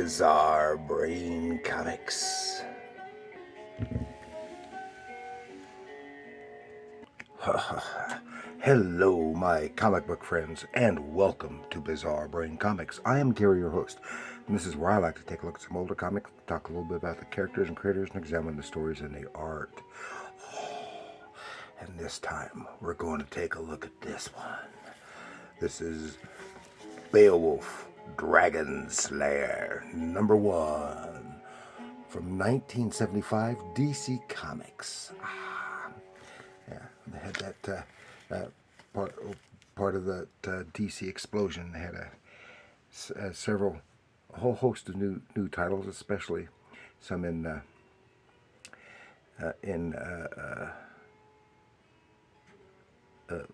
Bizarre Brain Comics. Hello, my comic book friends, and welcome to Bizarre Brain Comics. I am Gary, your host, and this is where I like to take a look at some older comics, talk a little bit about the characters and creators, and examine the stories and the art. And this time, we're going to take a look at this one. This is Beowulf, Dragon's Lair, #1, from 1975, DC Comics. Yeah, they had that part of the DC explosion. They had a whole host of new titles, especially some in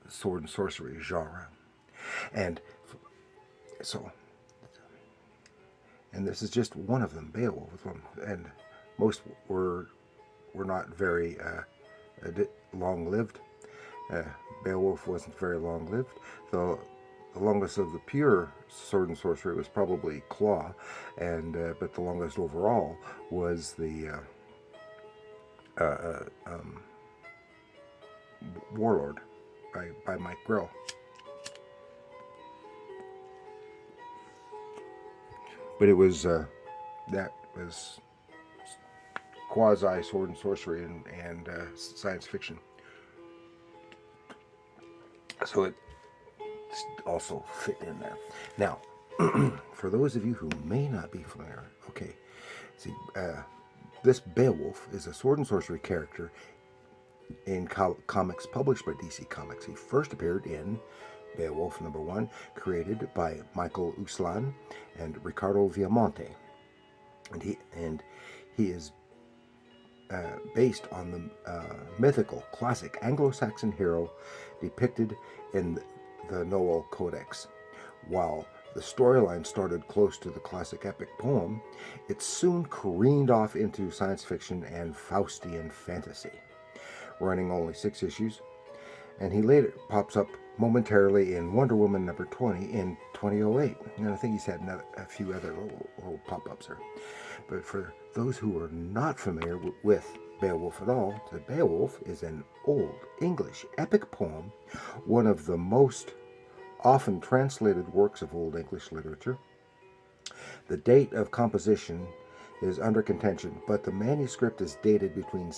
sword and sorcery genre, and so, and this is just one of them, Beowulf, and most were not very long-lived. Beowulf wasn't very long-lived. The longest of the pure sword and sorcery was probably Claw, and but the longest overall was the Warlord by Mike Grell. But it was that was quasi sword and sorcery and science fiction. So it also fit in there. Now, for those of you who may not be familiar, okay, see, this Beowulf is a sword and sorcery character in comics published by DC Comics. He first appeared in Beowulf #1, created by Michael Uslan and Ricardo Villamonte, and he is based on the mythical classic Anglo-Saxon hero depicted in the Noel Codex. While the storyline started close to the classic epic poem, it soon careened off into science fiction and Faustian fantasy, running only 6 issues, and he later pops up momentarily in Wonder Woman #20 in 2008. And I think he's had a few other little pop-ups there. But for those who are not familiar with Beowulf at all, the Beowulf is an Old English epic poem, one of the most often translated works of Old English literature. The date of composition is under contention, but the manuscript is dated between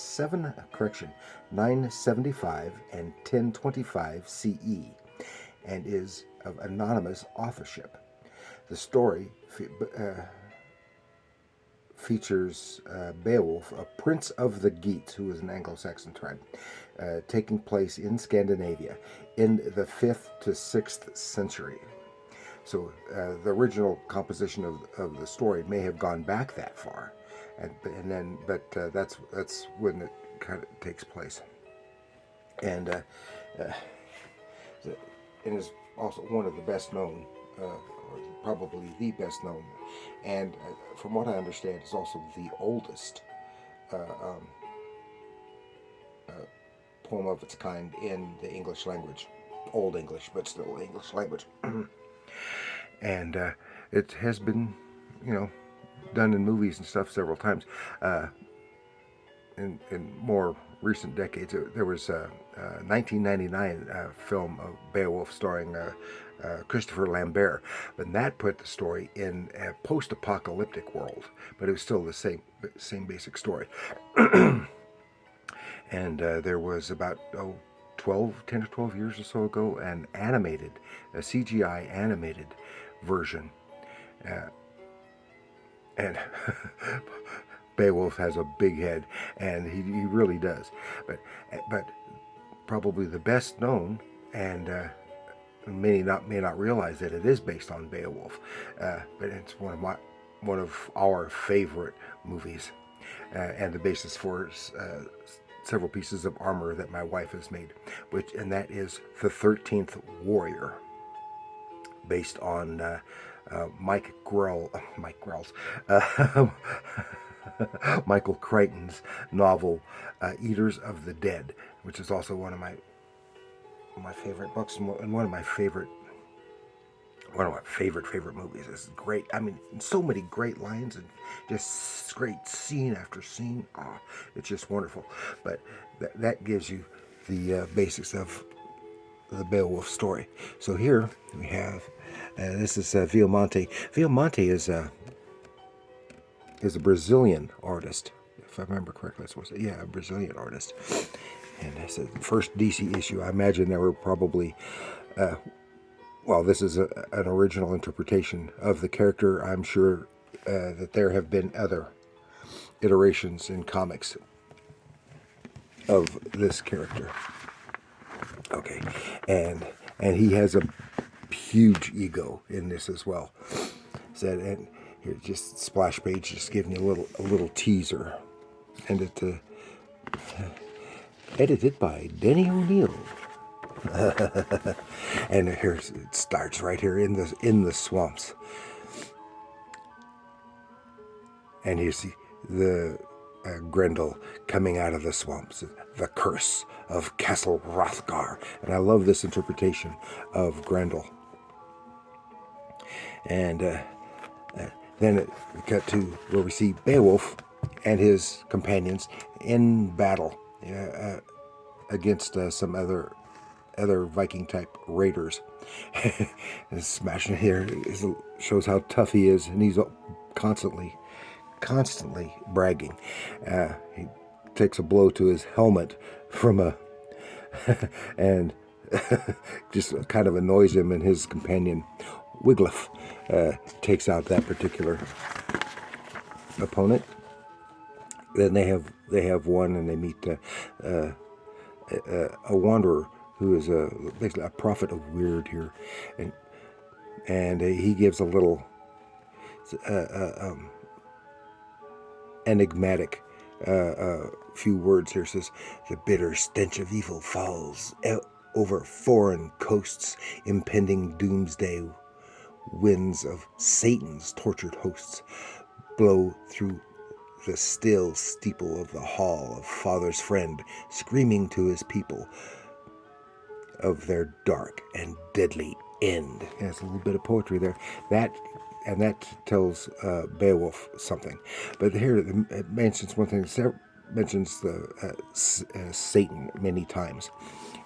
975 and 1025 CE, and is of anonymous authorship. The story features Beowulf, a prince of the Geats, who is an Anglo-Saxon tribe, taking place in Scandinavia in the 5th to 6th century. So the original composition of the story may have gone back that far, but that's when it kind of takes place, and it is also one of the best known, or probably the best known, and from what I understand, is also the oldest poem of its kind in the English language. Old English, but still English language. And it has been, done in movies and stuff several times. In more recent decades, there was a 1999 film of Beowulf starring Christopher Lambert, and that put the story in a post-apocalyptic world, but it was still the same basic story. And there was about 10 or 12 years or so ago, a CGI animated version, and Beowulf has a big head, and he really does. But probably the best known, and many may not realize that it is based on Beowulf, but it's one of our favorite movies, and the basis for several pieces of armor that my wife has made, and that is the 13th Warrior, based on Michael Crichton's novel Eaters of the Dead, which is also one of my favorite books and one of my favorite one of my favorite movies. It's great. I mean, so many great lines and just great scene after scene. Oh, it's just wonderful. But that gives you the basics of the Beowulf story. So here we have this is Villamonte. Villamonte is a Brazilian artist, if I remember correctly. Yeah, a Brazilian artist. And this is the first DC issue. I imagine there were probably well, this is an original interpretation of the character. I'm sure that there have been other iterations in comics of this character. Okay, and he has a huge ego in this as well. Said, and here, just splash page, just giving you a little teaser, and it edited by Denny O'Neil. And here's it starts right here in the swamps, and you see the Grendel coming out of the swamps, the curse of Castle Hrothgar, and I love this interpretation of Grendel. And then it cut to where we see Beowulf and his companions in battle against some other Viking type raiders. And smashing here shows how tough he is, and he's constantly bragging. He takes a blow to his helmet from a and just kind of annoys him, and his companion Wiglaf takes out that particular opponent. Then they have one, and they meet a wanderer who is basically a prophet of weird here, and he gives a little enigmatic few words here. It says, the bitter stench of evil falls over foreign coasts, impending doomsday winds of Satan's tortured hosts blow through the still steeple of the hall of Father's friend, screaming to his people of their dark and deadly end. And it's a little bit of poetry there. That tells Beowulf something. But here it mentions one thing. It mentions the Satan many times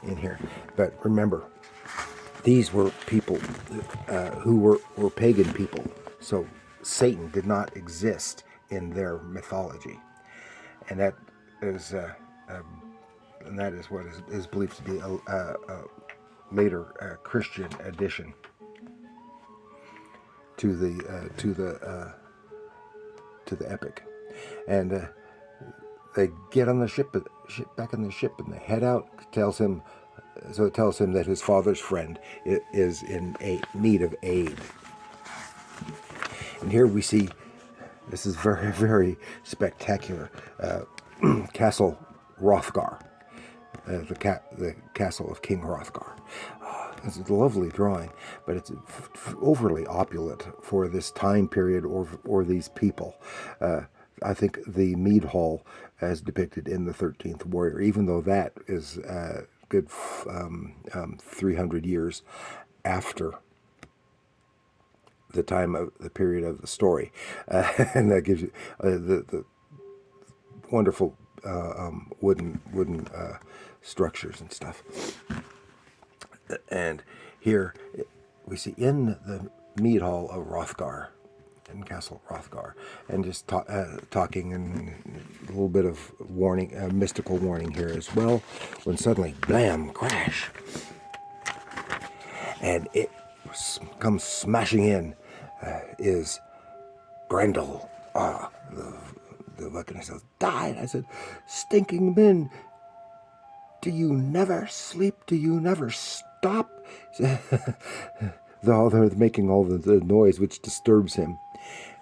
in here. But remember, these were people who were pagan people. So Satan did not exist in their mythology, and that is what is believed to be a later Christian addition to the epic. And they get on the ship, back on the ship, and they head out. It tells him that his father's friend is in need of aid. And here we see, this is very, very spectacular, Castle Hrothgar, the castle of King Hrothgar. It's a lovely drawing, but it's overly opulent for this time period or these people. I think the mead hall, as depicted in the 13th Warrior, even though that is good 300 years after the time of the period of the story, and that gives you the wonderful wooden structures and stuff. And here we see in the mead hall of Hrothgar, in Castle Hrothgar, and just talking, and a little bit of warning, mystical warning here as well, when suddenly, blam, crash, and it comes smashing in, is Grendel. The buccaneer says, died. I said, stinking men, do you never sleep? Do you never stop? They're making all the noise, which disturbs him.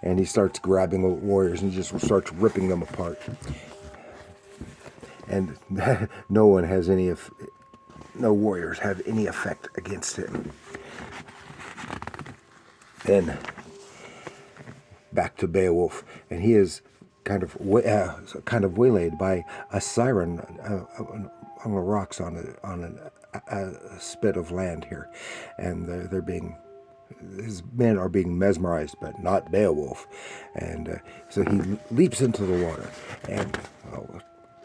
And he starts grabbing the warriors and just starts ripping them apart. And no warriors have any effect against him. Then back to Beowulf, and he is kind of waylaid by a siren on the rocks on a spit of land here, and they're being his men are being mesmerized, but not Beowulf. And so he leaps into the water. And,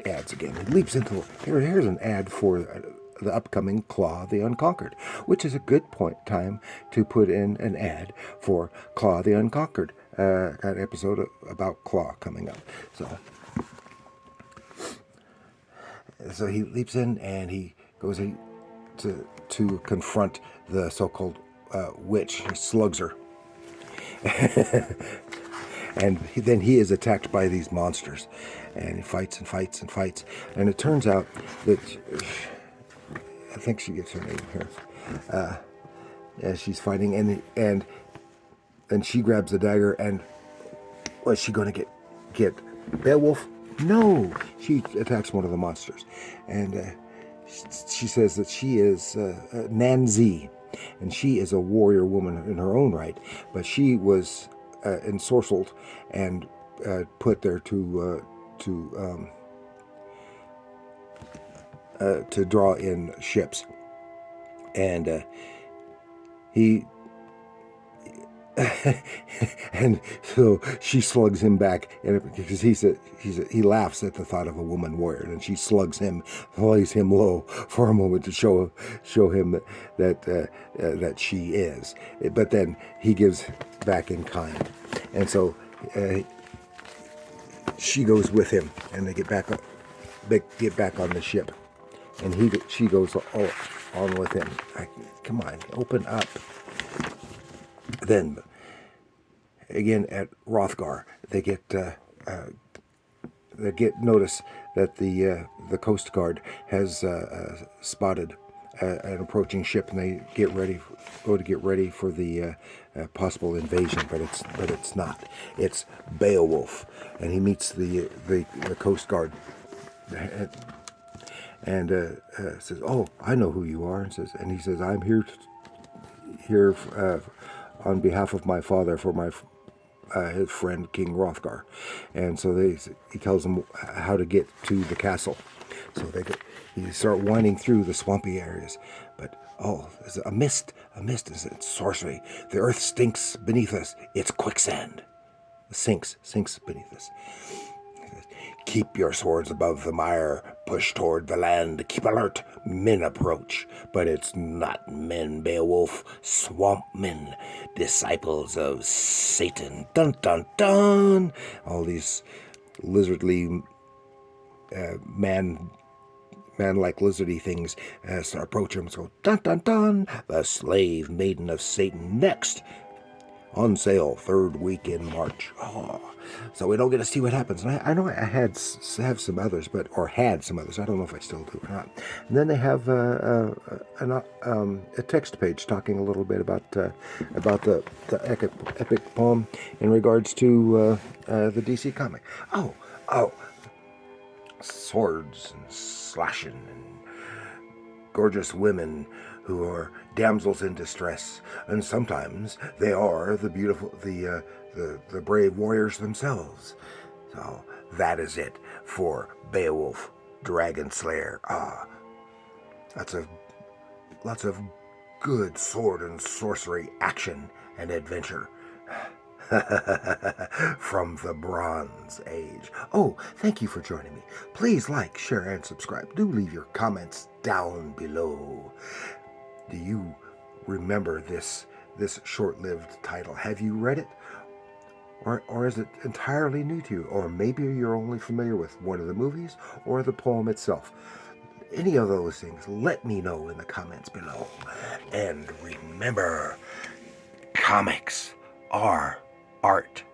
ads again. He leaps into the water. Here's an ad for the upcoming Claw the Unconquered, which is a good time to put in an ad for Claw the Unconquered, that episode about Claw coming up. So he leaps in and he goes to confront the so-called witch. He slugs her. And then he is attacked by these monsters. And he fights and fights and fights. And it turns out that, I think she gets her name here, as she's fighting. And she grabs the dagger. And was she going to get Beowulf? No! She attacks one of the monsters. And she says that she is Nanzi. And she is a warrior woman in her own right. But she was ensorcelled and put there to draw in ships. And he and so she slugs him back, and because he laughs at the thought of a woman warrior, and she slugs him, lays him low for a moment to show him that she is. But then he gives back in kind, and so she goes with him, and they get back on the ship, and she goes on with him. Come on, open up. Then, again at Hrothgar, they get notice that the Coast Guard has spotted an approaching ship, and they go to get ready for the possible invasion. But it's not. It's Beowulf, and he meets the Coast Guard, and says, "Oh, I know who you are," and he says, "I'm here on behalf of my father for his friend King Hrothgar." And so he tells them how to get to the castle. So you start winding through the swampy areas. But there's a mist. It's sorcery. The earth stinks beneath us. It's quicksand. Sinks beneath us. Keep your swords above the mire, push toward the land, keep alert, men approach. But it's not men, Beowulf, swamp men, disciples of Satan. Dun dun dun! All these lizardly, man-like lizardy things approach him. So dun dun dun! The slave maiden of Satan next. On sale, 3rd week in March. So we don't get to see what happens. And I know I have some others, had some others. I don't know if I still do or not. And then they have a text page talking a little bit about the epic poem in regards to the DC comic. Swords and slashing and gorgeous women who are damsels in distress, and sometimes they are the brave warriors themselves. So that is it for Beowulf, Dragon Slayer. Lots of good sword and sorcery action and adventure. From the Bronze Age. Thank you for joining me. Please like, share, and subscribe. Do leave your comments down below. Do you remember this short-lived title? Have you read it? Or is it entirely new to you? Or maybe you're only familiar with one of the movies or the poem itself. Any of those things, let me know in the comments below. And remember, comics are art.